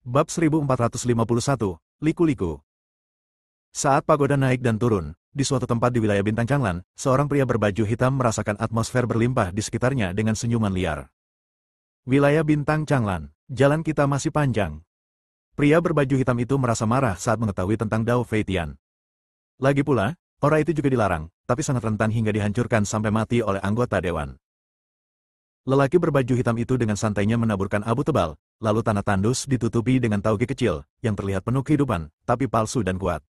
Bab 1451, Liku-Liku. Saat pagoda naik dan turun, di suatu tempat di wilayah Bintang Changlan, seorang pria berbaju hitam merasakan atmosfer berlimpah di sekitarnya dengan senyuman liar. Wilayah Bintang Changlan, jalan kita masih panjang. Pria berbaju hitam itu merasa marah saat mengetahui tentang Dao Feitian. Lagi pula, aura itu juga dilarang, tapi sangat rentan hingga dihancurkan sampai mati oleh anggota dewan. Lelaki berbaju hitam itu dengan santainya menaburkan abu tebal, lalu tanah tandus ditutupi dengan tauge kecil, yang terlihat penuh kehidupan, tapi palsu dan kuat.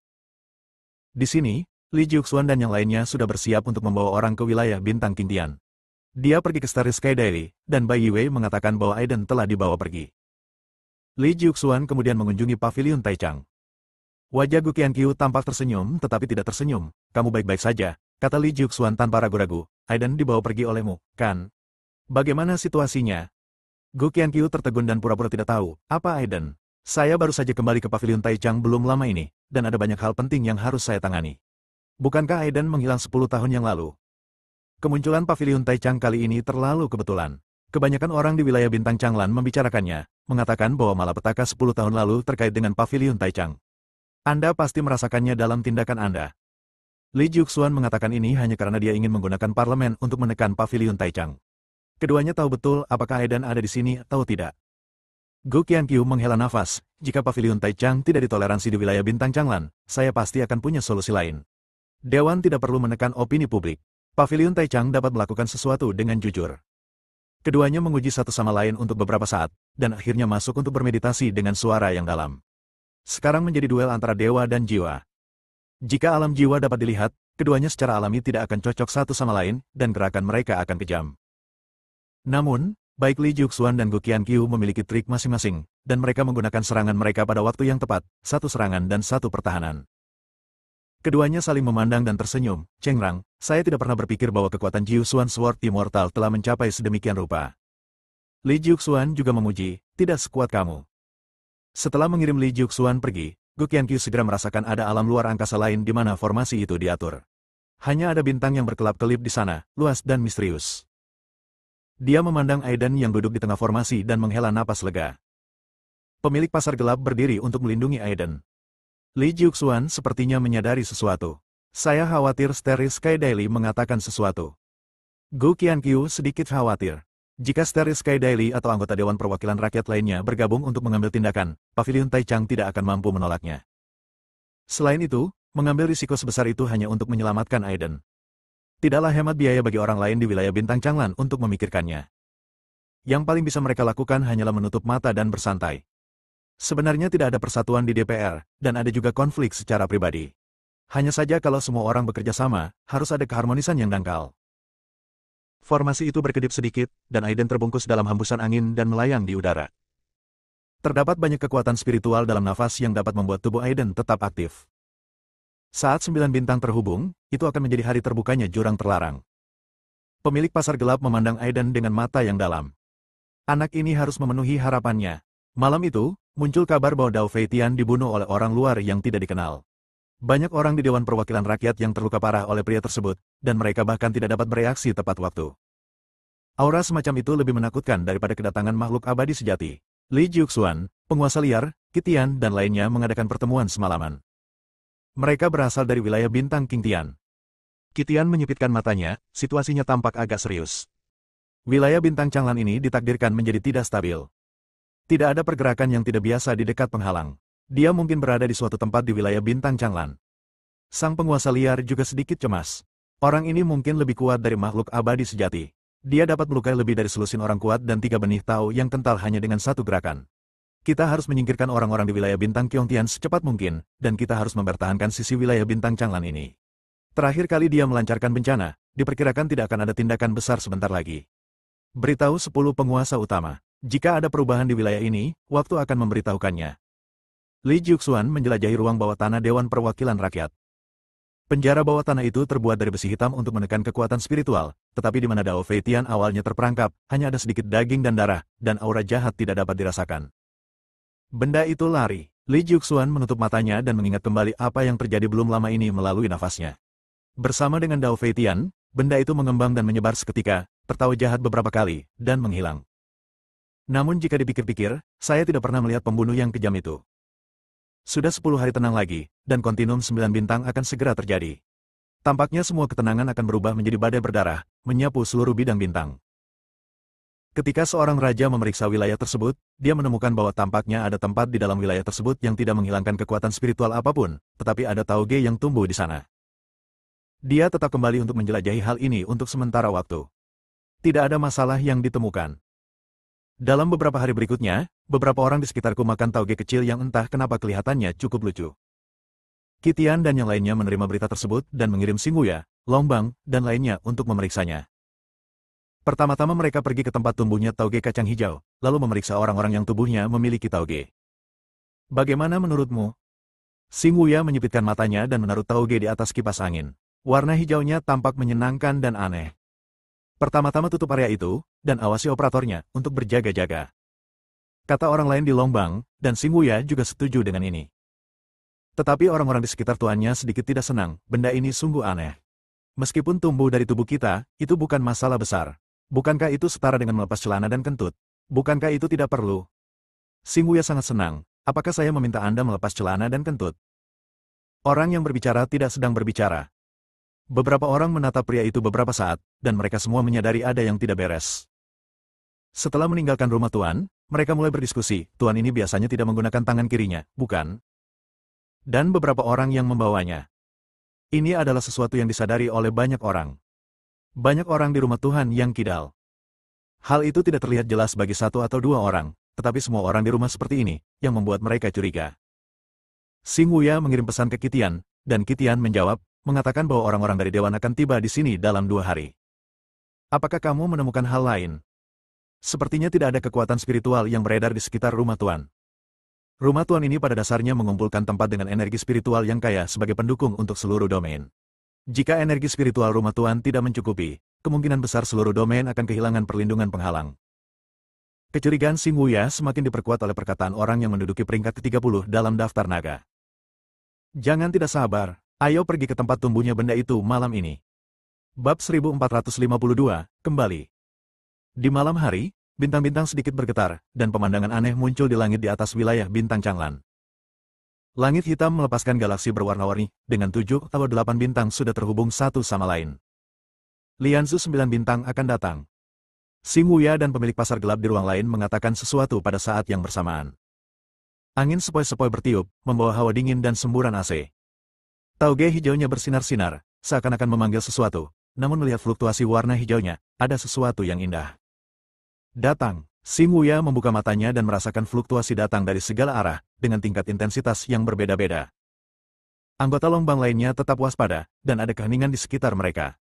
Di sini, Li Jiuxuan dan yang lainnya sudah bersiap untuk membawa orang ke wilayah Bintang Qingtian. Dia pergi ke Starry Sky Diary, dan Bai Yiwei mengatakan bahwa Aiden telah dibawa pergi. Li Jiuxuan kemudian mengunjungi pavilion Taichang. Wajah Gu Qianqiu tampak tersenyum tetapi tidak tersenyum. Kamu baik-baik saja, kata Li Jiuxuan tanpa ragu-ragu. Aiden dibawa pergi olehmu, kan? Bagaimana situasinya? Gu Qianqiu tertegun dan pura-pura tidak tahu. Apa Aiden? Saya baru saja kembali ke pavilion Taichang belum lama ini, dan ada banyak hal penting yang harus saya tangani. Bukankah Aiden menghilang 10 tahun yang lalu? Kemunculan pavilion Taichang kali ini terlalu kebetulan. Kebanyakan orang di wilayah Bintang Changlan membicarakannya, mengatakan bahwa malapetaka 10 tahun lalu terkait dengan pavilion Taichang. Anda pasti merasakannya dalam tindakan Anda. Li Jiuxuan mengatakan ini hanya karena dia ingin menggunakan parlemen untuk menekan pavilion Taichang. Keduanya tahu betul apakah Aiden ada di sini atau tidak. Gu Qianqiu menghela nafas, jika pavilion Taichang tidak ditoleransi di wilayah Bintang Changlan, saya pasti akan punya solusi lain. Dewan tidak perlu menekan opini publik. Pavilion Taichang dapat melakukan sesuatu dengan jujur. Keduanya menguji satu sama lain untuk beberapa saat, dan akhirnya masuk untuk bermeditasi dengan suara yang dalam. Sekarang menjadi duel antara dewa dan jiwa. Jika alam jiwa dapat dilihat, keduanya secara alami tidak akan cocok satu sama lain, dan gerakan mereka akan kejam. Namun, baik Li Jiuxuan dan Gu Qianqiu memiliki trik masing-masing, dan mereka menggunakan serangan mereka pada waktu yang tepat, satu serangan dan satu pertahanan. Keduanya saling memandang dan tersenyum. Chengrang, saya tidak pernah berpikir bahwa kekuatan Jiuxuan Sword Immortal telah mencapai sedemikian rupa. Li Jiuxuan juga memuji, tidak sekuat kamu. Setelah mengirim Li Jiuxuan pergi, Gu Qianqiu segera merasakan ada alam luar angkasa lain di mana formasi itu diatur. Hanya ada bintang yang berkelap-kelip di sana, luas dan misterius. Dia memandang Aiden yang duduk di tengah formasi dan menghela napas lega. Pemilik pasar gelap berdiri untuk melindungi Aiden. Li Jiuxuan sepertinya menyadari sesuatu. Saya khawatir Starry Sky Diary mengatakan sesuatu. Gu Qianqiu sedikit khawatir. Jika Starry Sky Diary atau anggota Dewan Perwakilan Rakyat lainnya bergabung untuk mengambil tindakan, pavilion Taichang tidak akan mampu menolaknya. Selain itu, mengambil risiko sebesar itu hanya untuk menyelamatkan Aiden. Tidaklah hemat biaya bagi orang lain di wilayah Bintang Changlan untuk memikirkannya. Yang paling bisa mereka lakukan hanyalah menutup mata dan bersantai. Sebenarnya tidak ada persatuan di DPR, dan ada juga konflik secara pribadi. Hanya saja kalau semua orang bekerja sama, harus ada keharmonisan yang dangkal. Formasi itu berkedip sedikit, dan Aiden terbungkus dalam hembusan angin dan melayang di udara. Terdapat banyak kekuatan spiritual dalam nafas yang dapat membuat tubuh Aiden tetap aktif. Saat 9 bintang terhubung, itu akan menjadi hari terbukanya jurang terlarang. Pemilik pasar gelap memandang Aiden dengan mata yang dalam. Anak ini harus memenuhi harapannya. Malam itu, muncul kabar bahwa Dao Feitian dibunuh oleh orang luar yang tidak dikenal. Banyak orang di Dewan Perwakilan Rakyat yang terluka parah oleh pria tersebut, dan mereka bahkan tidak dapat bereaksi tepat waktu. Aura semacam itu lebih menakutkan daripada kedatangan makhluk abadi sejati. Li Jiuxuan, penguasa liar, Qitian dan lainnya mengadakan pertemuan semalaman. Mereka berasal dari wilayah Bintang Qingtian. Qitian menyipitkan matanya, situasinya tampak agak serius. Wilayah Bintang Changlan ini ditakdirkan menjadi tidak stabil. Tidak ada pergerakan yang tidak biasa di dekat penghalang. Dia mungkin berada di suatu tempat di wilayah Bintang Changlan. Sang penguasa liar juga sedikit cemas. Orang ini mungkin lebih kuat dari makhluk abadi sejati. Dia dapat melukai lebih dari selusin orang kuat dan 3 benih tahu yang kental hanya dengan satu gerakan. Kita harus menyingkirkan orang-orang di wilayah Bintang Qingtian secepat mungkin, dan kita harus mempertahankan sisi wilayah Bintang Changlan ini. Terakhir kali dia melancarkan bencana, diperkirakan tidak akan ada tindakan besar sebentar lagi. Beritahu 10 penguasa utama. Jika ada perubahan di wilayah ini, waktu akan memberitahukannya. Li Jiuxuan menjelajahi ruang bawah tanah Dewan Perwakilan Rakyat. Penjara bawah tanah itu terbuat dari besi hitam untuk menekan kekuatan spiritual, tetapi di mana Dao Feitian awalnya terperangkap, hanya ada sedikit daging dan darah, dan aura jahat tidak dapat dirasakan. Benda itu lari. Li Jiuxuan menutup matanya dan mengingat kembali apa yang terjadi belum lama ini melalui nafasnya. Bersama dengan Dao Feitian, benda itu mengembang dan menyebar seketika, tertawa jahat beberapa kali, dan menghilang. Namun jika dipikir-pikir, saya tidak pernah melihat pembunuh yang kejam itu. Sudah 10 hari tenang lagi, dan kontinum 9 bintang akan segera terjadi. Tampaknya semua ketenangan akan berubah menjadi badai berdarah, menyapu seluruh bidang bintang. Ketika seorang raja memeriksa wilayah tersebut, dia menemukan bahwa tampaknya ada tempat di dalam wilayah tersebut yang tidak menghilangkan kekuatan spiritual apapun, tetapi ada tauge yang tumbuh di sana. Dia tetap kembali untuk menjelajahi hal ini untuk sementara waktu. Tidak ada masalah yang ditemukan. Dalam beberapa hari berikutnya, beberapa orang di sekitarku makan tauge kecil yang entah kenapa kelihatannya cukup lucu. Kitian dan yang lainnya menerima berita tersebut dan mengirim Singuya, Longbang, dan lainnya untuk memeriksanya. Pertama-tama mereka pergi ke tempat tumbuhnya tauge kacang hijau, lalu memeriksa orang-orang yang tubuhnya memiliki tauge. Bagaimana menurutmu? Singuya menyipitkan matanya dan menaruh tauge di atas kipas angin. Warna hijaunya tampak menyenangkan dan aneh. Pertama-tama tutup area itu, dan awasi operatornya untuk berjaga-jaga. Kata orang lain di Longbang, dan Singuya juga setuju dengan ini. Tetapi orang-orang di sekitar tuannya sedikit tidak senang, benda ini sungguh aneh. Meskipun tumbuh dari tubuh kita, itu bukan masalah besar. Bukankah itu setara dengan melepas celana dan kentut? Bukankah itu tidak perlu? Singuya sangat senang. Apakah saya meminta Anda melepas celana dan kentut? Orang yang berbicara tidak sedang berbicara. Beberapa orang menatap pria itu beberapa saat, dan mereka semua menyadari ada yang tidak beres. Setelah meninggalkan rumah Tuan, mereka mulai berdiskusi. Tuan ini biasanya tidak menggunakan tangan kirinya, bukan? Dan beberapa orang yang membawanya. Ini adalah sesuatu yang disadari oleh banyak orang. Banyak orang di rumah Tuhan yang kidal. Hal itu tidak terlihat jelas bagi satu atau dua orang, tetapi semua orang di rumah seperti ini, yang membuat mereka curiga. Singuya mengirim pesan ke Kitian, dan Kitian menjawab, mengatakan bahwa orang-orang dari Dewan akan tiba di sini dalam 2 hari. Apakah kamu menemukan hal lain? Sepertinya tidak ada kekuatan spiritual yang beredar di sekitar rumah Tuan. Rumah Tuan ini pada dasarnya mengumpulkan tempat dengan energi spiritual yang kaya sebagai pendukung untuk seluruh domain. Jika energi spiritual rumah Tuan tidak mencukupi, kemungkinan besar seluruh domain akan kehilangan perlindungan penghalang. Kecurigaan Singuya semakin diperkuat oleh perkataan orang yang menduduki peringkat ke-30 dalam daftar naga. Jangan tidak sabar. Ayo pergi ke tempat tumbuhnya benda itu malam ini. Bab 1452, kembali. Di malam hari, bintang-bintang sedikit bergetar, dan pemandangan aneh muncul di langit di atas wilayah bintang Changlan. Langit hitam melepaskan galaksi berwarna-warni, dengan 7 atau 8 bintang sudah terhubung satu sama lain. Lianzu 9 bintang akan datang. Singuya dan pemilik pasar gelap di ruang lain mengatakan sesuatu pada saat yang bersamaan. Angin sepoi-sepoi bertiup, membawa hawa dingin dan semburan AC. Tauge hijaunya bersinar-sinar, seakan-akan memanggil sesuatu, namun melihat fluktuasi warna hijaunya, ada sesuatu yang indah. Datang, Singuya membuka matanya dan merasakan fluktuasi datang dari segala arah, dengan tingkat intensitas yang berbeda-beda. Anggota Longbang lainnya tetap waspada, dan ada keheningan di sekitar mereka.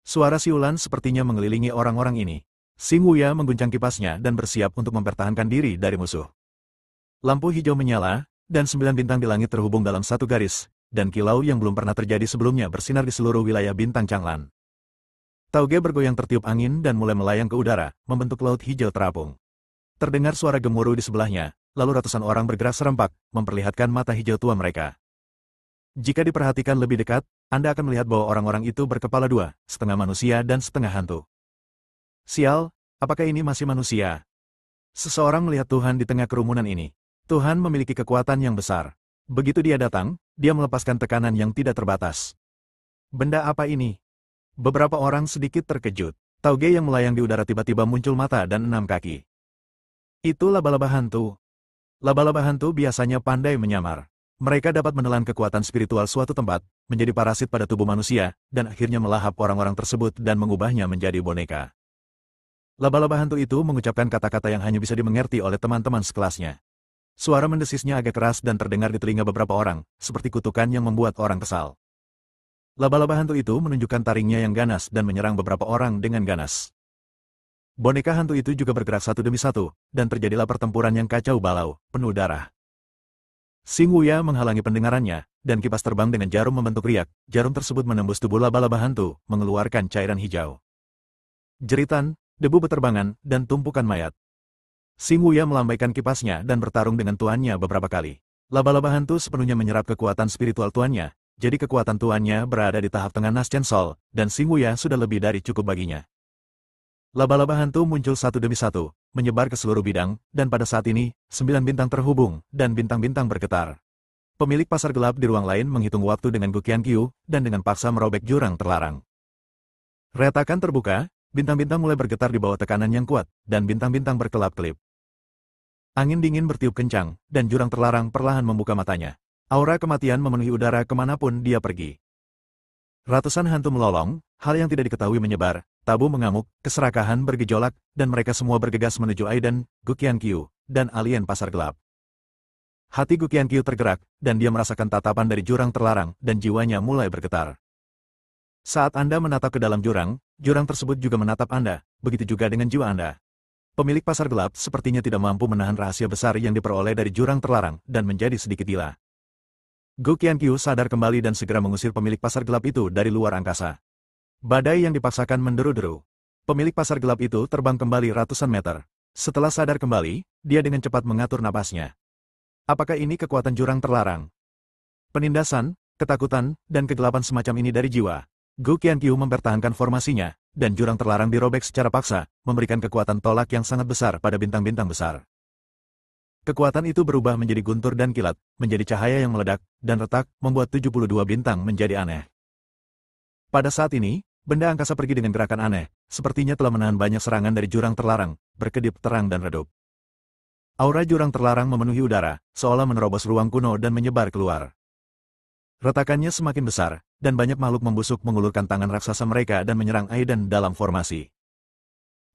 Suara siulan sepertinya mengelilingi orang-orang ini. Singuya mengguncang kipasnya dan bersiap untuk mempertahankan diri dari musuh. Lampu hijau menyala, dan 9 bintang di langit terhubung dalam satu garis, dan kilau yang belum pernah terjadi sebelumnya bersinar di seluruh wilayah bintang Changlan. Tauge bergoyang tertiup angin dan mulai melayang ke udara, membentuk laut hijau terapung. Terdengar suara gemuruh di sebelahnya, lalu ratusan orang bergerak serempak, memperlihatkan mata hijau tua mereka. Jika diperhatikan lebih dekat, Anda akan melihat bahwa orang-orang itu berkepala dua, setengah manusia dan setengah hantu. Sial, apakah ini masih manusia? Seseorang melihat Tuhan di tengah kerumunan ini. Tuhan memiliki kekuatan yang besar. Begitu dia datang, dia melepaskan tekanan yang tidak terbatas. Benda apa ini? Beberapa orang sedikit terkejut. Tauge yang melayang di udara tiba-tiba muncul mata dan 6 kaki. Itu laba-laba hantu. Laba-laba hantu biasanya pandai menyamar. Mereka dapat menelan kekuatan spiritual suatu tempat, menjadi parasit pada tubuh manusia, dan akhirnya melahap orang-orang tersebut dan mengubahnya menjadi boneka. Laba-laba hantu itu mengucapkan kata-kata yang hanya bisa dimengerti oleh teman-teman sekelasnya. Suara mendesisnya agak keras dan terdengar di telinga beberapa orang, seperti kutukan yang membuat orang kesal. Laba-laba hantu itu menunjukkan taringnya yang ganas dan menyerang beberapa orang dengan ganas. Boneka hantu itu juga bergerak satu demi satu, dan terjadilah pertempuran yang kacau balau, penuh darah. Singuya menghalangi pendengarannya, dan kipas terbang dengan jarum membentuk riak. Jarum tersebut menembus tubuh laba-laba hantu, mengeluarkan cairan hijau. Jeritan, debu beterbangan, dan tumpukan mayat. Singuya melambaikan kipasnya dan bertarung dengan tuannya beberapa kali. Laba-laba hantu sepenuhnya menyerap kekuatan spiritual tuannya, jadi kekuatan tuannya berada di tahap tengah Naschen Sol, dan Singuya sudah lebih dari cukup baginya. Laba-laba hantu muncul satu demi satu, menyebar ke seluruh bidang, dan pada saat ini, 9 bintang terhubung, dan bintang-bintang bergetar. Pemilik pasar gelap di ruang lain menghitung waktu dengan Gu Qianqiu, dan dengan paksa merobek jurang terlarang. Retakan terbuka, bintang-bintang mulai bergetar di bawah tekanan yang kuat, dan bintang-bintang berkelap-kelip. Angin dingin bertiup kencang, dan jurang terlarang perlahan membuka matanya. Aura kematian memenuhi udara kemanapun dia pergi. Ratusan hantu melolong, hal yang tidak diketahui menyebar, tabu mengamuk, keserakahan bergejolak, dan mereka semua bergegas menuju Aiden, Gu Qianqiu, dan alien pasar gelap. Hati Gu Qianqiu tergerak, dan dia merasakan tatapan dari jurang terlarang, dan jiwanya mulai bergetar. Saat Anda menatap ke dalam jurang, jurang tersebut juga menatap Anda, begitu juga dengan jiwa Anda. Pemilik pasar gelap sepertinya tidak mampu menahan rahasia besar yang diperoleh dari jurang terlarang, dan menjadi sedikit gila. Gu Qianqiu sadar kembali dan segera mengusir pemilik pasar gelap itu dari luar angkasa. Badai yang dipaksakan menderu-deru. Pemilik pasar gelap itu terbang kembali ratusan meter. Setelah sadar kembali, dia dengan cepat mengatur napasnya. Apakah ini kekuatan jurang terlarang? Penindasan, ketakutan, dan kegelapan semacam ini dari jiwa. Gu Qianqiu mempertahankan formasinya, dan jurang terlarang dirobek secara paksa, memberikan kekuatan tolak yang sangat besar pada bintang-bintang besar. Kekuatan itu berubah menjadi guntur dan kilat, menjadi cahaya yang meledak, dan retak, membuat 72 bintang menjadi aneh. Pada saat ini, benda angkasa pergi dengan gerakan aneh, sepertinya telah menahan banyak serangan dari jurang terlarang, berkedip terang dan redup. Aura jurang terlarang memenuhi udara, seolah menerobos ruang kuno dan menyebar keluar. Retakannya semakin besar, dan banyak makhluk membusuk mengulurkan tangan raksasa mereka dan menyerang Aiden dalam formasi.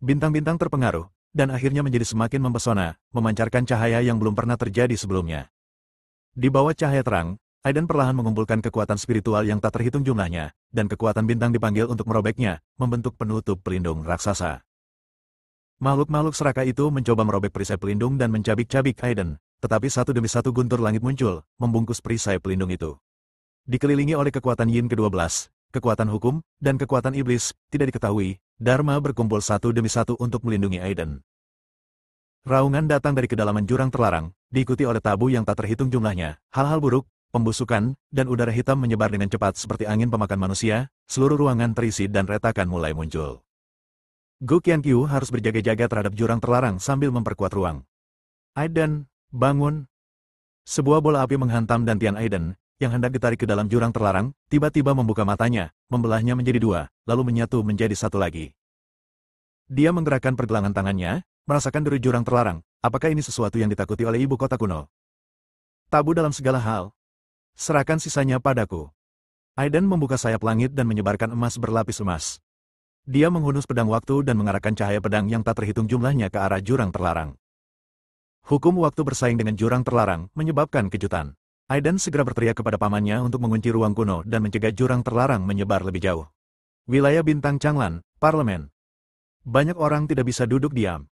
Bintang-bintang terpengaruh, dan akhirnya menjadi semakin mempesona, memancarkan cahaya yang belum pernah terjadi sebelumnya. Di bawah cahaya terang, Aiden perlahan mengumpulkan kekuatan spiritual yang tak terhitung jumlahnya, dan kekuatan bintang dipanggil untuk merobeknya, membentuk penutup pelindung raksasa. Makhluk-makhluk serakah itu mencoba merobek perisai pelindung dan mencabik-cabik Aiden, tetapi satu demi satu guntur langit muncul, membungkus perisai pelindung itu. Dikelilingi oleh kekuatan Yin ke-12, kekuatan hukum, dan kekuatan iblis, tidak diketahui, Dharma berkumpul satu demi satu untuk melindungi Aiden. Raungan datang dari kedalaman jurang terlarang, diikuti oleh tabu yang tak terhitung jumlahnya, hal-hal buruk, pembusukan, dan udara hitam menyebar dengan cepat seperti angin pemakan manusia, seluruh ruangan terisi dan retakan mulai muncul. Gu Qianqiu harus berjaga-jaga terhadap jurang terlarang sambil memperkuat ruang. Aiden, bangun! Sebuah bola api menghantam dantian Aiden, yang hendak ditarik ke dalam jurang terlarang, tiba-tiba membuka matanya, membelahnya menjadi dua, lalu menyatu menjadi satu lagi. Dia menggerakkan pergelangan tangannya, merasakan deru jurang terlarang. Apakah ini sesuatu yang ditakuti oleh ibu kota kuno? Tabu dalam segala hal. Serahkan sisanya padaku. Aiden membuka sayap langit dan menyebarkan emas berlapis emas. Dia menghunus pedang waktu dan mengarahkan cahaya pedang yang tak terhitung jumlahnya ke arah jurang terlarang. Hukum waktu bersaing dengan jurang terlarang menyebabkan kejutan. Aiden segera berteriak kepada pamannya untuk mengunci ruang kuno dan mencegah jurang terlarang menyebar lebih jauh. Wilayah Bintang Changlan, Parlemen. Banyak orang tidak bisa duduk diam.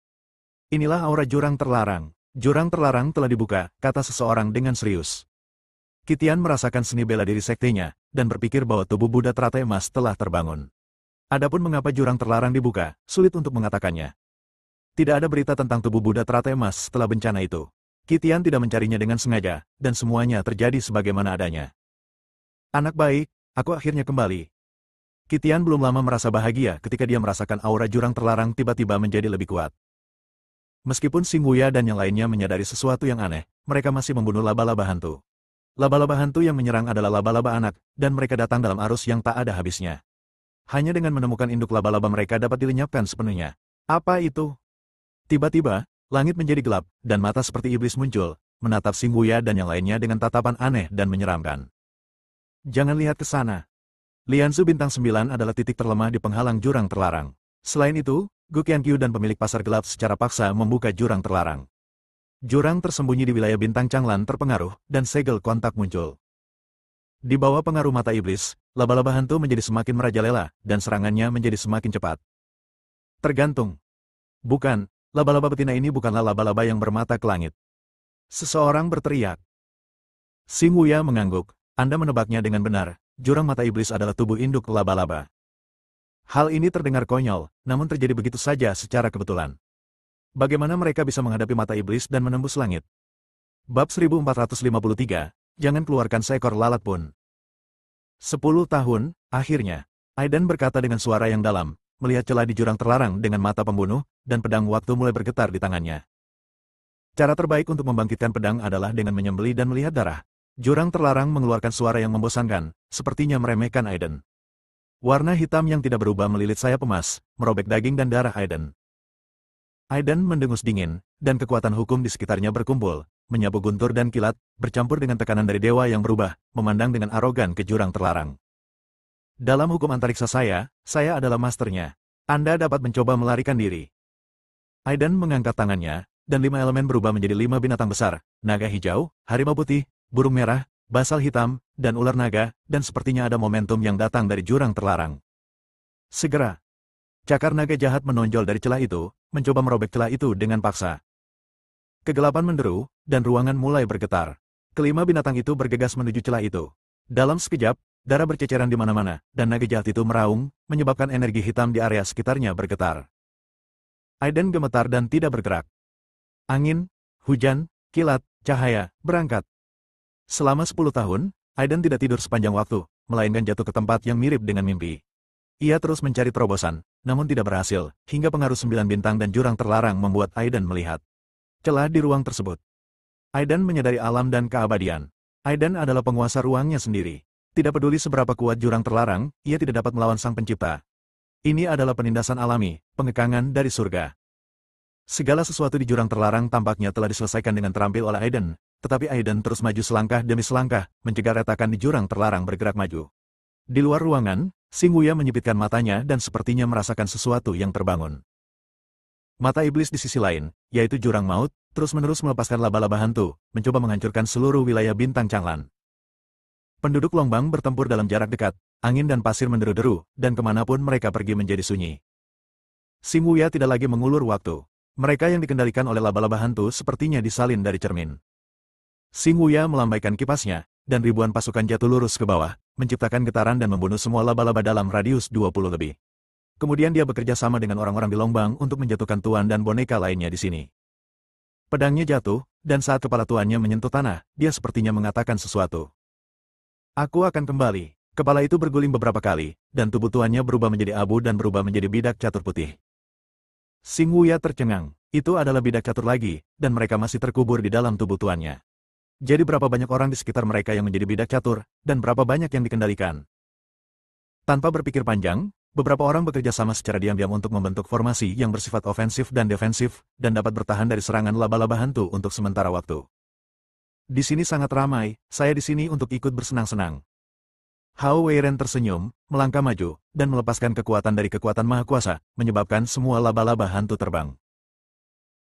Inilah aura jurang terlarang. Jurang terlarang telah dibuka, kata seseorang dengan serius. Qitian merasakan seni bela diri sektenya, dan berpikir bahwa tubuh Buddha teratai emas telah terbangun. Adapun mengapa jurang terlarang dibuka, sulit untuk mengatakannya. Tidak ada berita tentang tubuh Buddha teratai emas setelah bencana itu. Qitian tidak mencarinya dengan sengaja, dan semuanya terjadi sebagaimana adanya. Anak baik, aku akhirnya kembali. Qitian belum lama merasa bahagia ketika dia merasakan aura jurang terlarang tiba-tiba menjadi lebih kuat. Meskipun Xing Wuya dan yang lainnya menyadari sesuatu yang aneh, mereka masih membunuh laba-laba hantu. Laba-laba hantu yang menyerang adalah laba-laba anak, dan mereka datang dalam arus yang tak ada habisnya. Hanya dengan menemukan induk laba-laba mereka dapat dilenyapkan sepenuhnya. Apa itu? Tiba-tiba, langit menjadi gelap, dan mata seperti iblis muncul, menatap Xing Wuya dan yang lainnya dengan tatapan aneh dan menyeramkan. Jangan lihat ke sana. Lianzu Bintang 9 adalah titik terlemah di penghalang jurang terlarang. Selain itu, Gu Qianqiu dan pemilik pasar gelap secara paksa membuka jurang terlarang. Jurang tersembunyi di wilayah Bintang Changlan terpengaruh, dan segel kontak muncul. Di bawah pengaruh mata iblis, laba-laba hantu menjadi semakin merajalela, dan serangannya menjadi semakin cepat. Tergantung. Bukan. Laba-laba betina ini bukanlah laba-laba yang bermata ke langit. Seseorang berteriak. Xing Wuya mengangguk. Anda menebaknya dengan benar, jurang mata iblis adalah tubuh induk laba-laba. Hal ini terdengar konyol, namun terjadi begitu saja secara kebetulan. Bagaimana mereka bisa menghadapi mata iblis dan menembus langit? Bab 1453, jangan keluarkan seekor lalat pun. 10 tahun, akhirnya. Aiden berkata dengan suara yang dalam, melihat celah di jurang terlarang dengan mata pembunuh, dan pedang waktu mulai bergetar di tangannya. Cara terbaik untuk membangkitkan pedang adalah dengan menyembelih dan melihat darah. Jurang terlarang mengeluarkan suara yang membosankan, sepertinya meremehkan Aiden. Warna hitam yang tidak berubah melilit sayap emas, merobek daging dan darah Aiden. Aiden mendengus dingin, dan kekuatan hukum di sekitarnya berkumpul, menyapu guntur dan kilat, bercampur dengan tekanan dari dewa yang berubah, memandang dengan arogan ke jurang terlarang. Dalam hukum antariksa saya adalah masternya. Anda dapat mencoba melarikan diri. Aiden mengangkat tangannya, dan 5 elemen berubah menjadi 5 binatang besar, naga hijau, harimau putih, burung merah, basal hitam, dan ular naga, dan sepertinya ada momentum yang datang dari jurang terlarang. Segera, cakar naga jahat menonjol dari celah itu, mencoba merobek celah itu dengan paksa. Kegelapan menderu, dan ruangan mulai bergetar. Kelima binatang itu bergegas menuju celah itu. Dalam sekejap, darah berceceran di mana-mana, dan naga jahat itu meraung, menyebabkan energi hitam di area sekitarnya bergetar. Aiden gemetar dan tidak bergerak. Angin, hujan, kilat, cahaya, berangkat. Selama 10 tahun, Aiden tidak tidur sepanjang waktu, melainkan jatuh ke tempat yang mirip dengan mimpi. Ia terus mencari terobosan, namun tidak berhasil, hingga pengaruh 9 bintang dan jurang terlarang membuat Aiden melihat celah di ruang tersebut. Aiden menyadari alam dan keabadian. Aiden adalah penguasa ruangnya sendiri. Tidak peduli seberapa kuat jurang terlarang, ia tidak dapat melawan sang pencipta. Ini adalah penindasan alami, pengekangan dari surga. Segala sesuatu di jurang terlarang tampaknya telah diselesaikan dengan terampil oleh Aiden, tetapi Aiden terus maju selangkah demi selangkah, mencegah retakan di jurang terlarang bergerak maju. Di luar ruangan, Xing Wuya menyipitkan matanya dan sepertinya merasakan sesuatu yang terbangun. Mata iblis di sisi lain, yaitu jurang maut, terus-menerus melepaskan laba-laba hantu, mencoba menghancurkan seluruh wilayah bintang Changlan. Penduduk Longbang bertempur dalam jarak dekat, angin dan pasir menderu-deru, dan kemanapun mereka pergi menjadi sunyi. Xing Wuya tidak lagi mengulur waktu. Mereka yang dikendalikan oleh laba-laba hantu sepertinya disalin dari cermin. Xing Wuya melambaikan kipasnya, dan ribuan pasukan jatuh lurus ke bawah, menciptakan getaran dan membunuh semua laba-laba dalam radius 20 lebih. Kemudian dia bekerja sama dengan orang-orang di Longbang untuk menjatuhkan tuan dan boneka lainnya di sini. Pedangnya jatuh, dan saat kepala tuannya menyentuh tanah, dia sepertinya mengatakan sesuatu. Aku akan kembali. Kepala itu berguling beberapa kali, dan tubuh tuannya berubah menjadi abu dan berubah menjadi bidak catur putih. Xing Wuya tercengang. Itu adalah bidak catur lagi, dan mereka masih terkubur di dalam tubuh tuannya. Jadi berapa banyak orang di sekitar mereka yang menjadi bidak catur, dan berapa banyak yang dikendalikan? Tanpa berpikir panjang, beberapa orang bekerja sama secara diam-diam untuk membentuk formasi yang bersifat ofensif dan defensif, dan dapat bertahan dari serangan laba-laba hantu untuk sementara waktu. Di sini sangat ramai, saya di sini untuk ikut bersenang-senang. Hao Weiren tersenyum, melangkah maju, dan melepaskan kekuatan dari kekuatan Maha Kuasa, menyebabkan semua laba-laba hantu terbang.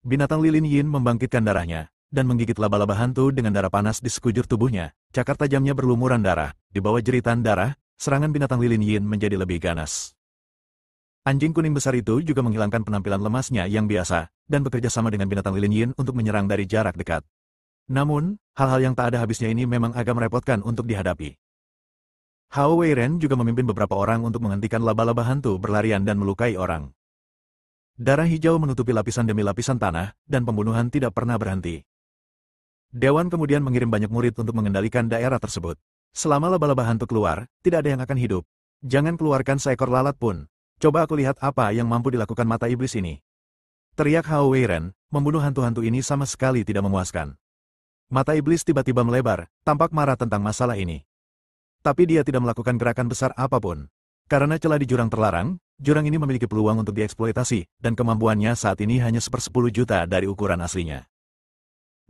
Binatang lilin yin membangkitkan darahnya, dan menggigit laba-laba hantu dengan darah panas di sekujur tubuhnya. Cakar tajamnya berlumuran darah, di bawah jeritan darah, serangan binatang lilin yin menjadi lebih ganas. Anjing kuning besar itu juga menghilangkan penampilan lemasnya yang biasa, dan bekerja sama dengan binatang lilin yin untuk menyerang dari jarak dekat. Namun, hal-hal yang tak ada habisnya ini memang agak merepotkan untuk dihadapi. Hao Weiren juga memimpin beberapa orang untuk menghentikan laba-laba hantu berlarian dan melukai orang. Darah hijau menutupi lapisan demi lapisan tanah, dan pembunuhan tidak pernah berhenti. Dewan kemudian mengirim banyak murid untuk mengendalikan daerah tersebut. Selama laba-laba hantu keluar, tidak ada yang akan hidup. Jangan keluarkan seekor lalat pun. Coba aku lihat apa yang mampu dilakukan mata iblis ini. Teriak Hao Weiren, membunuh hantu-hantu ini sama sekali tidak memuaskan. Mata iblis tiba-tiba melebar, tampak marah tentang masalah ini. Tapi dia tidak melakukan gerakan besar apapun. Karena celah di jurang terlarang, jurang ini memiliki peluang untuk dieksploitasi, dan kemampuannya saat ini hanya 1/10 juta dari ukuran aslinya.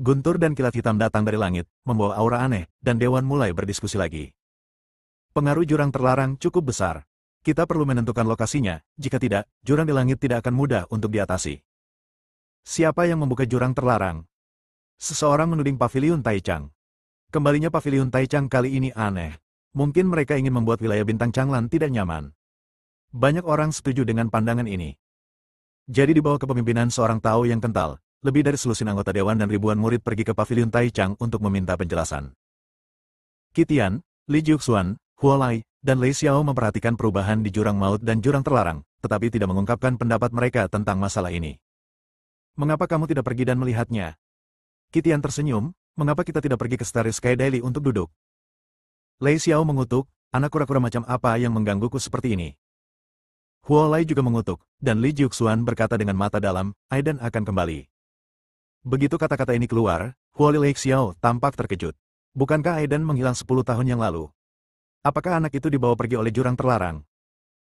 Guntur dan kilat hitam datang dari langit, membawa aura aneh, dan dewan mulai berdiskusi lagi. Pengaruh jurang terlarang cukup besar. Kita perlu menentukan lokasinya, jika tidak, jurang di langit tidak akan mudah untuk diatasi. Siapa yang membuka jurang terlarang? Seseorang menuding Paviliun Taichang. Kembalinya Paviliun Taichang kali ini aneh. Mungkin mereka ingin membuat wilayah bintang Changlan tidak nyaman. Banyak orang setuju dengan pandangan ini. Jadi di bawah kepemimpinan seorang Tao yang kental, lebih dari selusin anggota dewan dan ribuan murid pergi ke Paviliun Taichang untuk meminta penjelasan. Qitian, Li Jiuxuan, Huolai, dan Lei Xiao memperhatikan perubahan di jurang maut dan jurang terlarang, tetapi tidak mengungkapkan pendapat mereka tentang masalah ini. Mengapa kamu tidak pergi dan melihatnya? Qitian tersenyum, mengapa kita tidak pergi ke Starry Sky Daily untuk duduk? Lei Xiao mengutuk, anak kura-kura macam apa yang menggangguku seperti ini? Huo Lai juga mengutuk, dan Li Jiuxuan berkata dengan mata dalam, Aiden akan kembali. Begitu kata-kata ini keluar, Huo Lixiao tampak terkejut. Bukankah Aiden menghilang 10 tahun yang lalu? Apakah anak itu dibawa pergi oleh jurang terlarang?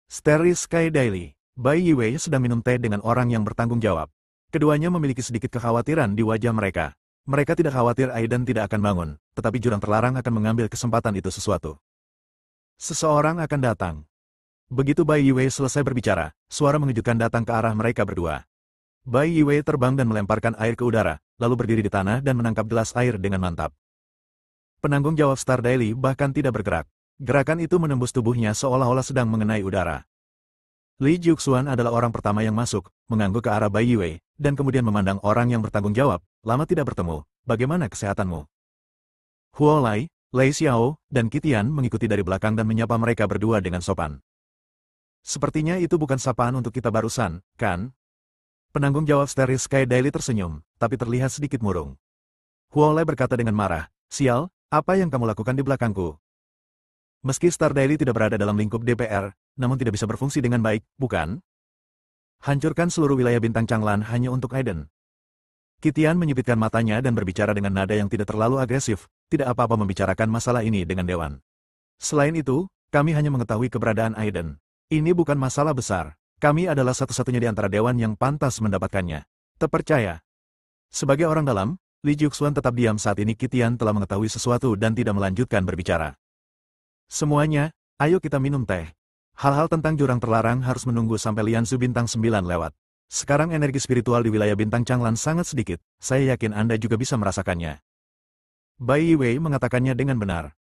Starry Sky Daily. Bai Yiwei sedang minum teh dengan orang yang bertanggung jawab. Keduanya memiliki sedikit kekhawatiran di wajah mereka. Mereka tidak khawatir Aiden tidak akan bangun, tetapi jurang terlarang akan mengambil kesempatan itu sesuatu. Seseorang akan datang. Begitu Bai Yiwei selesai berbicara, suara mengejutkan datang ke arah mereka berdua. Bai Yiwei terbang dan melemparkan air ke udara, lalu berdiri di tanah dan menangkap gelas air dengan mantap. Penanggung jawab Star Daily bahkan tidak bergerak. Gerakan itu menembus tubuhnya seolah-olah sedang mengenai udara. Li Jiuxuan adalah orang pertama yang masuk, mengangguk ke arah Bai Yiwei, dan kemudian memandang orang yang bertanggung jawab, lama tidak bertemu, bagaimana kesehatanmu? Huo Lai, Lei Xiao, dan Qitian mengikuti dari belakang dan menyapa mereka berdua dengan sopan. Sepertinya itu bukan sapaan untuk kita barusan, kan? Penanggung jawab Starry Sky Daily tersenyum, tapi terlihat sedikit murung. Huo Lai berkata dengan marah, sial, apa yang kamu lakukan di belakangku? Meski Star Daily tidak berada dalam lingkup DPR, namun tidak bisa berfungsi dengan baik, bukan? Hancurkan seluruh wilayah bintang Changlan hanya untuk Aiden. Qitian menyipitkan matanya dan berbicara dengan nada yang tidak terlalu agresif, tidak apa-apa membicarakan masalah ini dengan Dewan. Selain itu, kami hanya mengetahui keberadaan Aiden. Ini bukan masalah besar. Kami adalah satu-satunya di antara Dewan yang pantas mendapatkannya. Terpercaya. Sebagai orang dalam, Li Jiuxuan tetap diam saat ini. Qitian telah mengetahui sesuatu dan tidak melanjutkan berbicara. Semuanya, ayo kita minum teh. Hal-hal tentang jurang terlarang harus menunggu sampai Lianzu bintang 9 lewat. Sekarang energi spiritual di wilayah bintang Changlan sangat sedikit, saya yakin Anda juga bisa merasakannya. Bai Yiwei mengatakannya dengan benar.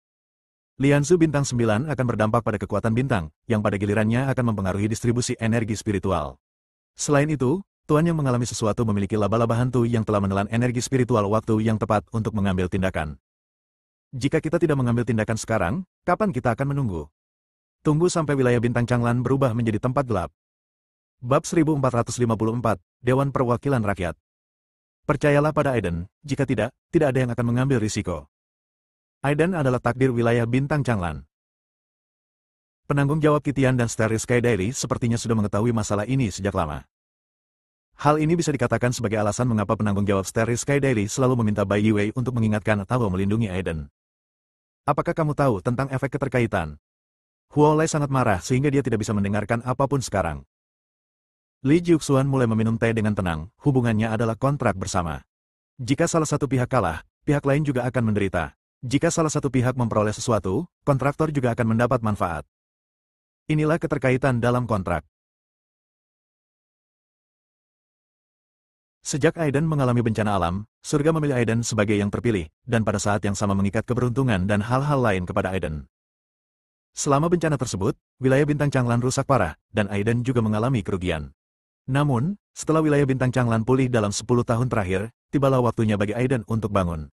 Lianzu bintang 9 akan berdampak pada kekuatan bintang, yang pada gilirannya akan mempengaruhi distribusi energi spiritual. Selain itu, Tuan yang mengalami sesuatu memiliki laba-laba hantu yang telah menelan energi spiritual waktu yang tepat untuk mengambil tindakan. Jika kita tidak mengambil tindakan sekarang, kapan kita akan menunggu? Tunggu sampai wilayah bintang Changlan berubah menjadi tempat gelap. Bab 1454, Dewan Perwakilan Rakyat. Percayalah pada Aiden, jika tidak, tidak ada yang akan mengambil risiko. Aiden adalah takdir wilayah bintang Changlan. Penanggung jawab Qitian dan Starry Sky Daily sepertinya sudah mengetahui masalah ini sejak lama. Hal ini bisa dikatakan sebagai alasan mengapa penanggung jawab Starry Sky Daily selalu meminta Bai Yiwei untuk mengingatkan atau melindungi Aiden. Apakah kamu tahu tentang efek keterkaitan? Huo Lai sangat marah sehingga dia tidak bisa mendengarkan apapun sekarang. Li Jiuxuan mulai meminum teh dengan tenang, hubungannya adalah kontrak bersama. Jika salah satu pihak kalah, pihak lain juga akan menderita. Jika salah satu pihak memperoleh sesuatu, kontraktor juga akan mendapat manfaat. Inilah keterkaitan dalam kontrak. Sejak Aiden mengalami bencana alam, surga memilih Aiden sebagai yang terpilih, dan pada saat yang sama mengikat keberuntungan dan hal-hal lain kepada Aiden. Selama bencana tersebut, wilayah bintang Changlan rusak parah, dan Aiden juga mengalami kerugian. Namun, setelah wilayah bintang Changlan pulih dalam 10 tahun terakhir, tibalah waktunya bagi Aiden untuk bangun.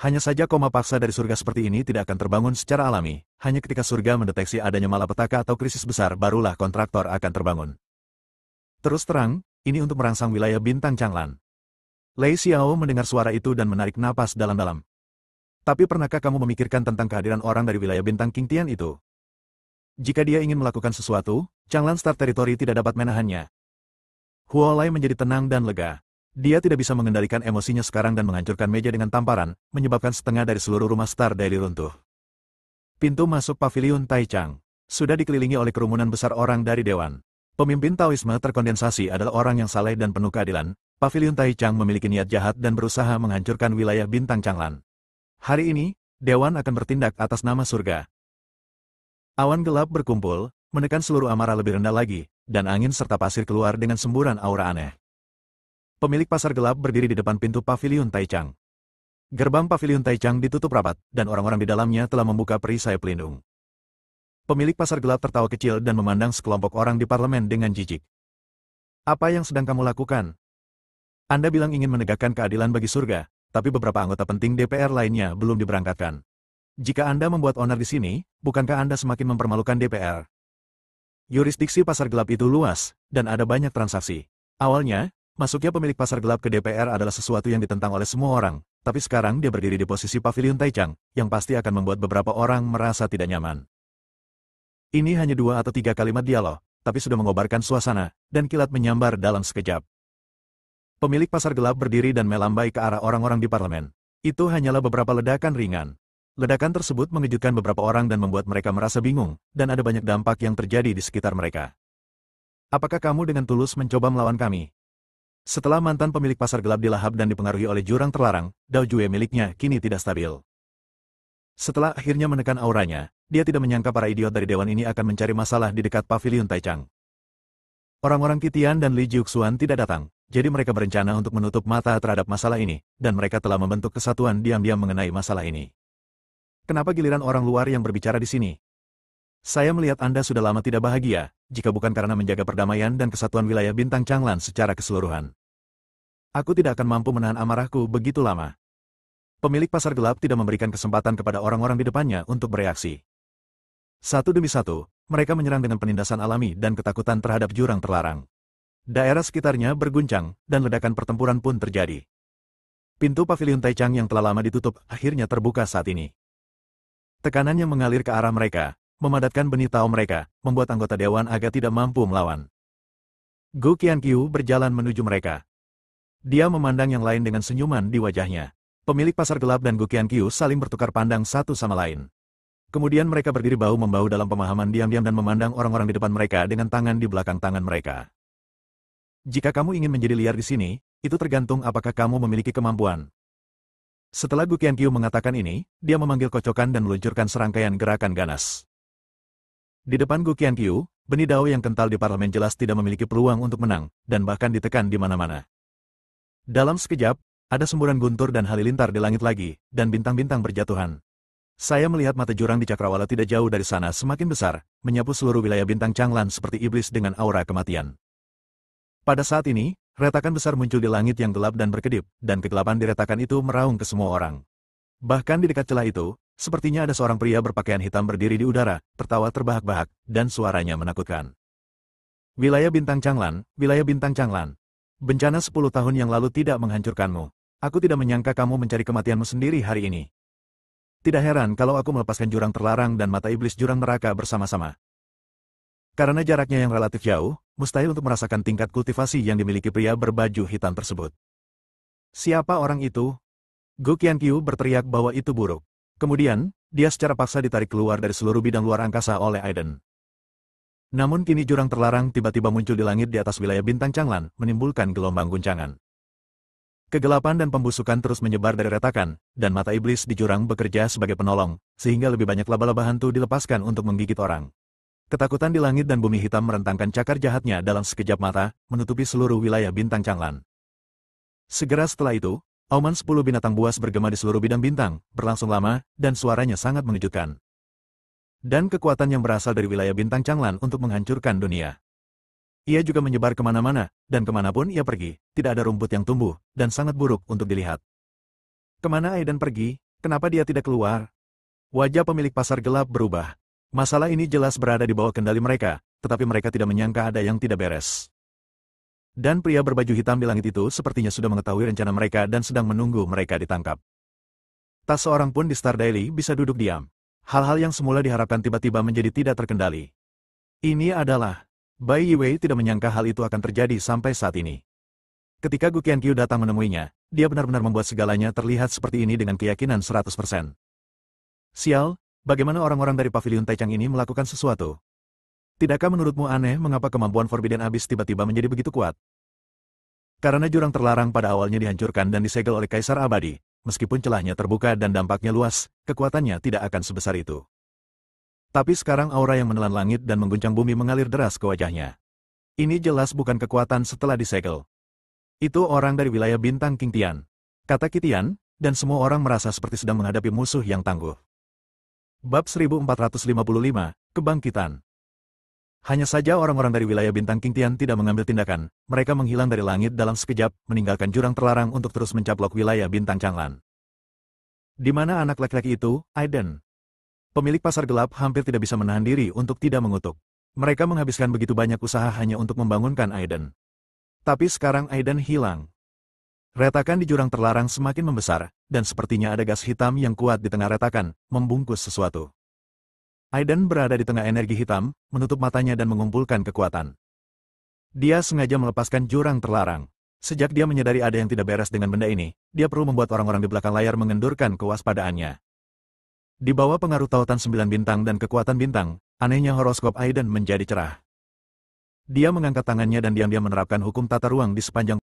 Hanya saja koma paksa dari surga seperti ini tidak akan terbangun secara alami, hanya ketika surga mendeteksi adanya malapetaka atau krisis besar barulah kontraktor akan terbangun. Terus terang, ini untuk merangsang wilayah bintang Changlan. Lei Xiao mendengar suara itu dan menarik napas dalam-dalam. Tapi pernahkah kamu memikirkan tentang kehadiran orang dari wilayah bintang Qingtian itu? Jika dia ingin melakukan sesuatu, Changlan Star Territory tidak dapat menahannya. Huo Lai menjadi tenang dan lega. Dia tidak bisa mengendalikan emosinya sekarang dan menghancurkan meja dengan tamparan, menyebabkan setengah dari seluruh rumah Star Daily runtuh. Pintu masuk paviliun Taichang sudah dikelilingi oleh kerumunan besar orang dari Dewan. Pemimpin Taoisme terkondensasi adalah orang yang saleh dan penuh keadilan. Paviliun Taichang memiliki niat jahat dan berusaha menghancurkan wilayah bintang Changlan. Hari ini, Dewan akan bertindak atas nama surga. Awan gelap berkumpul, menekan seluruh amarah lebih rendah lagi, dan angin serta pasir keluar dengan semburan aura aneh. Pemilik pasar gelap berdiri di depan pintu paviliun Taichang. Gerbang paviliun Taichang ditutup rapat, dan orang-orang di dalamnya telah membuka perisai pelindung. Pemilik pasar gelap tertawa kecil dan memandang sekelompok orang di parlemen dengan jijik. Apa yang sedang kamu lakukan? Anda bilang ingin menegakkan keadilan bagi surga, tapi beberapa anggota penting DPR lainnya belum diberangkatkan. Jika Anda membuat onar di sini, bukankah Anda semakin mempermalukan DPR? Yurisdiksi pasar gelap itu luas, dan ada banyak transaksi. Awalnya, masuknya pemilik pasar gelap ke DPR adalah sesuatu yang ditentang oleh semua orang, tapi sekarang dia berdiri di posisi paviliun Taichang, yang pasti akan membuat beberapa orang merasa tidak nyaman. Ini hanya 2 atau 3 kalimat dialog, tapi sudah mengobarkan suasana, dan kilat menyambar dalam sekejap. Pemilik pasar gelap berdiri dan melambai ke arah orang-orang di parlemen. Itu hanyalah beberapa ledakan ringan. Ledakan tersebut mengejutkan beberapa orang dan membuat mereka merasa bingung, dan ada banyak dampak yang terjadi di sekitar mereka. Apakah kamu dengan tulus mencoba melawan kami? Setelah mantan pemilik pasar gelap dilahap dan dipengaruhi oleh jurang terlarang, Dao Jue miliknya kini tidak stabil. Setelah akhirnya menekan auranya, dia tidak menyangka para idiot dari dewan ini akan mencari masalah di dekat paviliun Taichang. Orang-orang Qitian dan Li Jiuxuan tidak datang, jadi mereka berencana untuk menutup mata terhadap masalah ini, dan mereka telah membentuk kesatuan diam-diam mengenai masalah ini. Kenapa giliran orang luar yang berbicara di sini? Saya melihat Anda sudah lama tidak bahagia, jika bukan karena menjaga perdamaian dan kesatuan wilayah Bintang Changlan secara keseluruhan. Aku tidak akan mampu menahan amarahku begitu lama. Pemilik pasar gelap tidak memberikan kesempatan kepada orang-orang di depannya untuk bereaksi. Satu demi satu, mereka menyerang dengan penindasan alami dan ketakutan terhadap jurang terlarang. Daerah sekitarnya berguncang, dan ledakan pertempuran pun terjadi. Pintu paviliun Taichang yang telah lama ditutup akhirnya terbuka saat ini. Tekanan yang mengalir ke arah mereka, memadatkan benih tahu mereka, membuat anggota dewan agak tidak mampu melawan. Gu Qianqiu berjalan menuju mereka. Dia memandang yang lain dengan senyuman di wajahnya. Pemilik pasar gelap dan Gu Qianqiu saling bertukar pandang satu sama lain. Kemudian mereka berdiri bahu-membahu dalam pemahaman diam-diam dan memandang orang-orang di depan mereka dengan tangan di belakang tangan mereka. Jika kamu ingin menjadi liar di sini, itu tergantung apakah kamu memiliki kemampuan. Setelah Gu Qianqiu mengatakan ini, dia memanggil kocokan dan meluncurkan serangkaian gerakan ganas. Di depan Gu Qianqiu, benih Dao yang kental di parlemen jelas tidak memiliki peluang untuk menang, dan bahkan ditekan di mana-mana. Dalam sekejap, ada semburan guntur dan halilintar di langit lagi, dan bintang-bintang berjatuhan. Saya melihat mata jurang di cakrawala tidak jauh dari sana semakin besar, menyapu seluruh wilayah Bintang Changlan seperti iblis dengan aura kematian. Pada saat ini, retakan besar muncul di langit yang gelap dan berkedip, dan kegelapan di retakan itu meraung ke semua orang. Bahkan di dekat celah itu, sepertinya ada seorang pria berpakaian hitam berdiri di udara, tertawa terbahak-bahak, dan suaranya menakutkan. Wilayah Bintang Changlan, wilayah Bintang Changlan. Bencana 10 tahun yang lalu tidak menghancurkanmu. Aku tidak menyangka kamu mencari kematianmu sendiri hari ini. Tidak heran kalau aku melepaskan jurang terlarang dan mata iblis jurang neraka bersama-sama. Karena jaraknya yang relatif jauh, mustahil untuk merasakan tingkat kultivasi yang dimiliki pria berbaju hitam tersebut. Siapa orang itu? Gu Qianqiu berteriak bahwa itu buruk. Kemudian, dia secara paksa ditarik keluar dari seluruh bidang luar angkasa oleh Aiden. Namun kini jurang terlarang tiba-tiba muncul di langit di atas wilayah Bintang Changlan, menimbulkan gelombang guncangan. Kegelapan dan pembusukan terus menyebar dari retakan, dan mata iblis di jurang bekerja sebagai penolong, sehingga lebih banyak laba-laba hantu dilepaskan untuk menggigit orang. Ketakutan di langit dan bumi hitam merentangkan cakar jahatnya dalam sekejap mata, menutupi seluruh wilayah Bintang Changlan. Segera setelah itu, auman 10 binatang buas bergema di seluruh bidang bintang, berlangsung lama, dan suaranya sangat mengejutkan. Dan kekuatan yang berasal dari wilayah Bintang Changlan untuk menghancurkan dunia. Ia juga menyebar kemana-mana, dan kemanapun ia pergi, tidak ada rumput yang tumbuh, dan sangat buruk untuk dilihat. Kemana Aiden pergi? Kenapa dia tidak keluar? Wajah pemilik pasar gelap berubah. Masalah ini jelas berada di bawah kendali mereka, tetapi mereka tidak menyangka ada yang tidak beres. Dan pria berbaju hitam di langit itu sepertinya sudah mengetahui rencana mereka dan sedang menunggu mereka ditangkap. Tak seorang pun di Star Daily bisa duduk diam. Hal-hal yang semula diharapkan tiba-tiba menjadi tidak terkendali. Ini adalah... Bai Yiwei tidak menyangka hal itu akan terjadi sampai saat ini. Ketika Gu Qianqiu datang menemuinya, dia benar-benar membuat segalanya terlihat seperti ini dengan keyakinan 100%. Sial, bagaimana orang-orang dari paviliun Taichang ini melakukan sesuatu? Tidakkah menurutmu aneh mengapa kemampuan Forbidden Abyss tiba-tiba menjadi begitu kuat? Karena jurang terlarang pada awalnya dihancurkan dan disegel oleh Kaisar Abadi, meskipun celahnya terbuka dan dampaknya luas, kekuatannya tidak akan sebesar itu. Tapi sekarang aura yang menelan langit dan mengguncang bumi mengalir deras ke wajahnya. Ini jelas bukan kekuatan setelah disegel. Itu orang dari wilayah Bintang Qingtian. Kata Qitian, dan semua orang merasa seperti sedang menghadapi musuh yang tangguh. Bab 1455, Kebangkitan. Hanya saja orang-orang dari wilayah Bintang Qingtian tidak mengambil tindakan, mereka menghilang dari langit dalam sekejap, meninggalkan jurang terlarang untuk terus mencaplok wilayah Bintang Changlan. Di mana anak laki-laki itu, Aiden? Pemilik pasar gelap hampir tidak bisa menahan diri untuk tidak mengutuk. Mereka menghabiskan begitu banyak usaha hanya untuk membangunkan Aiden. Tapi sekarang Aiden hilang. Retakan di jurang terlarang semakin membesar, dan sepertinya ada gas hitam yang kuat di tengah retakan, membungkus sesuatu. Aiden berada di tengah energi hitam, menutup matanya dan mengumpulkan kekuatan. Dia sengaja melepaskan jurang terlarang. Sejak dia menyadari ada yang tidak beres dengan benda ini, dia perlu membuat orang-orang di belakang layar mengendurkan kewaspadaannya. Di bawah pengaruh tautan 9 bintang dan kekuatan bintang, anehnya horoskop Aiden menjadi cerah. Dia mengangkat tangannya dan diam-diam menerapkan hukum tata ruang di sepanjang.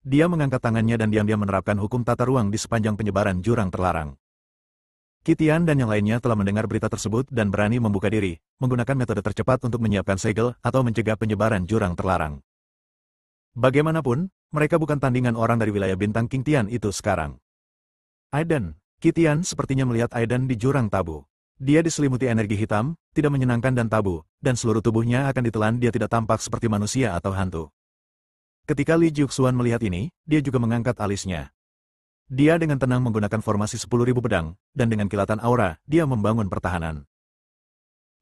Dia mengangkat tangannya dan diam-diam menerapkan hukum tata ruang di sepanjang penyebaran jurang terlarang. Kitian dan yang lainnya telah mendengar berita tersebut dan berani membuka diri, menggunakan metode tercepat untuk menyiapkan segel atau mencegah penyebaran jurang terlarang. Bagaimanapun, mereka bukan tandingan orang dari wilayah bintang King Tian itu sekarang. Aiden, Kitian sepertinya melihat Aiden di jurang tabu. Dia diselimuti energi hitam, tidak menyenangkan dan tabu, dan seluruh tubuhnya akan ditelan. Dia tidak tampak seperti manusia atau hantu. Ketika Li Juxuan melihat ini, dia juga mengangkat alisnya. Dia dengan tenang menggunakan formasi 10.000 pedang, dan dengan kilatan aura, dia membangun pertahanan.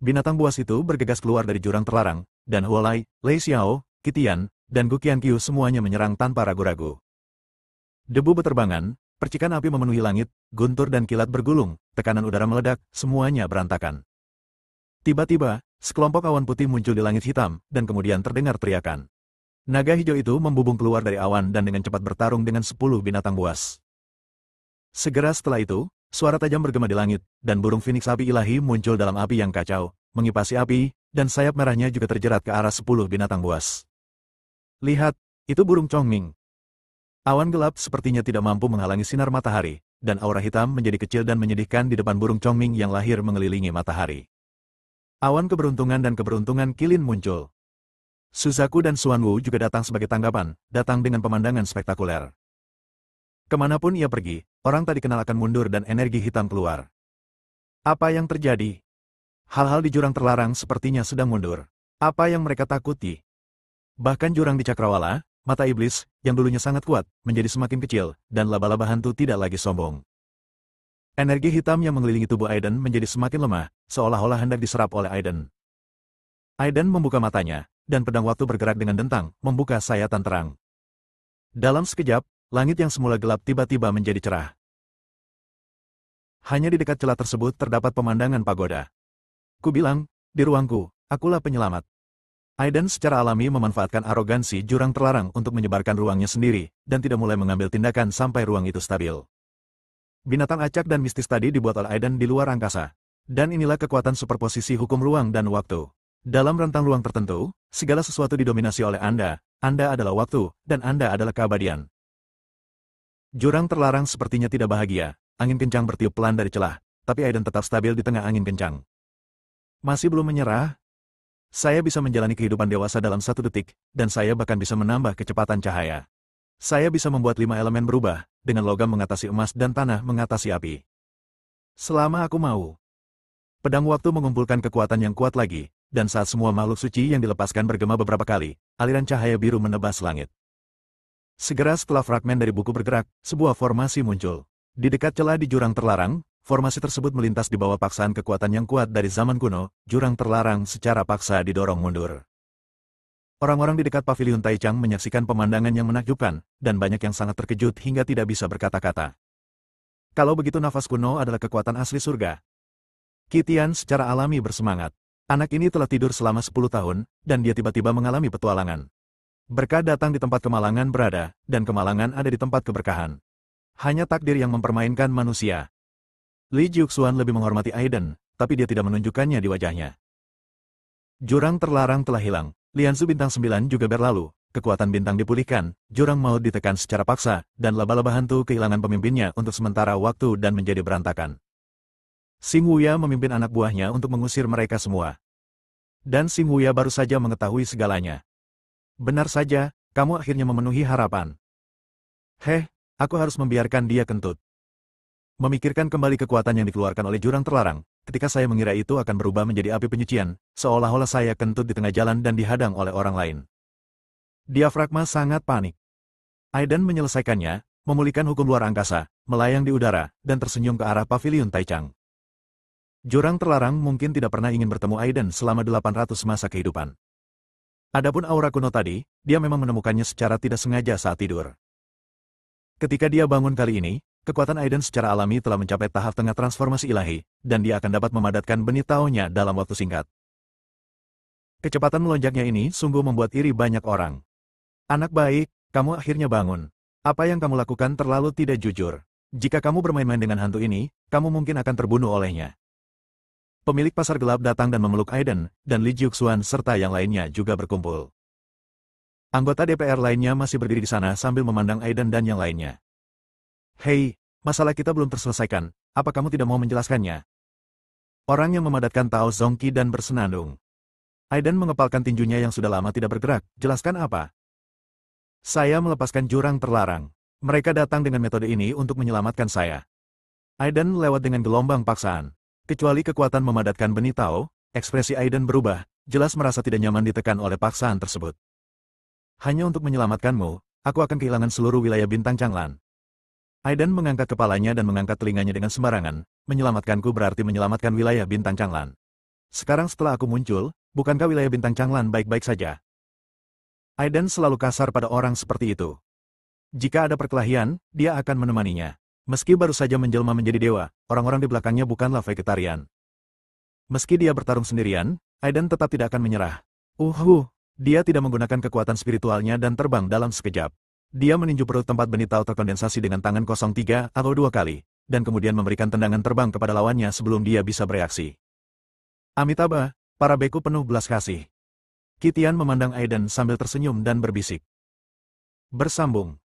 Binatang buas itu bergegas keluar dari jurang terlarang, dan Huolai, Lei Xiao, Kitian, dan Gu Qianqiu semuanya menyerang tanpa ragu-ragu. Debu beterbangan, percikan api memenuhi langit, guntur dan kilat bergulung, tekanan udara meledak, semuanya berantakan. Tiba-tiba, sekelompok awan putih muncul di langit hitam, dan kemudian terdengar teriakan. Naga hijau itu membubung keluar dari awan dan dengan cepat bertarung dengan 10 binatang buas. Segera setelah itu, suara tajam bergema di langit, dan burung Phoenix api ilahi muncul dalam api yang kacau, mengipasi api, dan sayap merahnya juga terjerat ke arah 10 binatang buas. Lihat, itu burung Chongming. Awan gelap sepertinya tidak mampu menghalangi sinar matahari, dan aura hitam menjadi kecil dan menyedihkan di depan burung Chongming yang lahir mengelilingi matahari. Awan keberuntungan dan keberuntungan kilin muncul. Suzaku dan Xuanwu juga datang sebagai tanggapan, datang dengan pemandangan spektakuler. Kemanapun ia pergi, orang tak dikenal akan mundur dan energi hitam keluar. Apa yang terjadi? Hal-hal di jurang terlarang sepertinya sedang mundur. Apa yang mereka takuti? Bahkan jurang di Cakrawala, mata iblis, yang dulunya sangat kuat, menjadi semakin kecil, dan laba-laba hantu tidak lagi sombong. Energi hitam yang mengelilingi tubuh Aiden menjadi semakin lemah, seolah-olah hendak diserap oleh Aiden. Aiden membuka matanya, dan pedang waktu bergerak dengan dentang, membuka sayatan terang. Dalam sekejap, langit yang semula gelap tiba-tiba menjadi cerah. Hanya di dekat celah tersebut terdapat pemandangan pagoda. Ku bilang, di ruangku, akulah penyelamat. Aiden secara alami memanfaatkan arogansi jurang terlarang untuk menyebarkan ruangnya sendiri, dan tidak mulai mengambil tindakan sampai ruang itu stabil. Binatang acak dan mistis tadi dibuat oleh Aiden di luar angkasa. Dan inilah kekuatan superposisi hukum ruang dan waktu. Dalam rentang ruang tertentu, segala sesuatu didominasi oleh Anda adalah waktu, dan Anda adalah keabadian. Jurang terlarang sepertinya tidak bahagia, angin kencang bertiup pelan dari celah, tapi Aiden tetap stabil di tengah angin kencang. Masih belum menyerah? Saya bisa menjalani kehidupan dewasa dalam 1 detik, dan saya bahkan bisa menambah kecepatan cahaya. Saya bisa membuat 5 elemen berubah, dengan logam mengatasi emas dan tanah mengatasi api. Selama aku mau. Pedang waktu mengumpulkan kekuatan yang kuat lagi, dan saat semua makhluk suci yang dilepaskan bergema beberapa kali, aliran cahaya biru menebas langit. Segera setelah fragmen dari buku bergerak, sebuah formasi muncul. Di dekat celah di jurang terlarang, formasi tersebut melintas di bawah paksaan kekuatan yang kuat dari zaman kuno, jurang terlarang secara paksa didorong mundur. Orang-orang di dekat paviliun Taichang menyaksikan pemandangan yang menakjubkan, dan banyak yang sangat terkejut hingga tidak bisa berkata-kata. Kalau begitu nafas kuno adalah kekuatan asli surga. Kitian secara alami bersemangat. Anak ini telah tidur selama 10 tahun, dan dia tiba-tiba mengalami petualangan. Berkah datang di tempat kemalangan berada, dan kemalangan ada di tempat keberkahan. Hanya takdir yang mempermainkan manusia. Li Juxuan lebih menghormati Aiden, tapi dia tidak menunjukkannya di wajahnya. Jurang terlarang telah hilang, Lianzu bintang 9 juga berlalu, kekuatan bintang dipulihkan, jurang maut ditekan secara paksa, dan laba-laba hantu kehilangan pemimpinnya untuk sementara waktu dan menjadi berantakan. Xing Wuya memimpin anak buahnya untuk mengusir mereka semua. Dan Xing Wuya baru saja mengetahui segalanya. Benar saja, kamu akhirnya memenuhi harapan. Aku harus membiarkan dia kentut. Memikirkan kembali kekuatan yang dikeluarkan oleh jurang terlarang, ketika saya mengira itu akan berubah menjadi api penyucian, seolah-olah saya kentut di tengah jalan dan dihadang oleh orang lain. Diafragma sangat panik. Aiden menyelesaikannya, memulihkan hukum luar angkasa, melayang di udara, dan tersenyum ke arah paviliun Taichang. Jurang terlarang mungkin tidak pernah ingin bertemu Aiden selama 800 masa kehidupan. Adapun aura kuno tadi, dia memang menemukannya secara tidak sengaja saat tidur. Ketika dia bangun kali ini, kekuatan Aiden secara alami telah mencapai tahap tengah transformasi ilahi, dan dia akan dapat memadatkan benih taonya dalam waktu singkat. Kecepatan melonjaknya ini sungguh membuat iri banyak orang. Anak baik, kamu akhirnya bangun. Apa yang kamu lakukan terlalu tidak jujur. Jika kamu bermain-main dengan hantu ini, kamu mungkin akan terbunuh olehnya. Pemilik pasar gelap datang dan memeluk Aiden, dan Li Jiuxuan serta yang lainnya juga berkumpul. Anggota DPR lainnya masih berdiri di sana sambil memandang Aiden dan yang lainnya. Hei, masalah kita belum terselesaikan, apa kamu tidak mau menjelaskannya? Orang yang memadatkan Tao Zongqi dan bersenandung. Aiden mengepalkan tinjunya yang sudah lama tidak bergerak, jelaskan apa? Saya melepaskan jurang terlarang. Mereka datang dengan metode ini untuk menyelamatkan saya. Aiden lewat dengan gelombang paksaan. Kecuali kekuatan memadatkan benih Tao, ekspresi Aiden berubah, jelas merasa tidak nyaman ditekan oleh paksaan tersebut. Hanya untuk menyelamatkanmu, aku akan kehilangan seluruh wilayah bintang Changlan. Aiden mengangkat kepalanya dan mengangkat telinganya dengan sembarangan, menyelamatkanku berarti menyelamatkan wilayah bintang Changlan. Sekarang setelah aku muncul, bukankah wilayah bintang Changlan baik-baik saja? Aiden selalu kasar pada orang seperti itu. Jika ada perkelahian, dia akan menemaninya. Meski baru saja menjelma menjadi dewa, orang-orang di belakangnya bukanlah vegetarian. Meski dia bertarung sendirian, Aiden tetap tidak akan menyerah. Dia tidak menggunakan kekuatan spiritualnya dan terbang dalam sekejap. Dia meninju perut tempat benih Tao terkondensasi dengan tangan kosong 3 atau 2 kali, dan kemudian memberikan tendangan terbang kepada lawannya sebelum dia bisa bereaksi. Amitabha, para beku penuh belas kasih. Qi Tian memandang Aiden sambil tersenyum dan berbisik. Bersambung.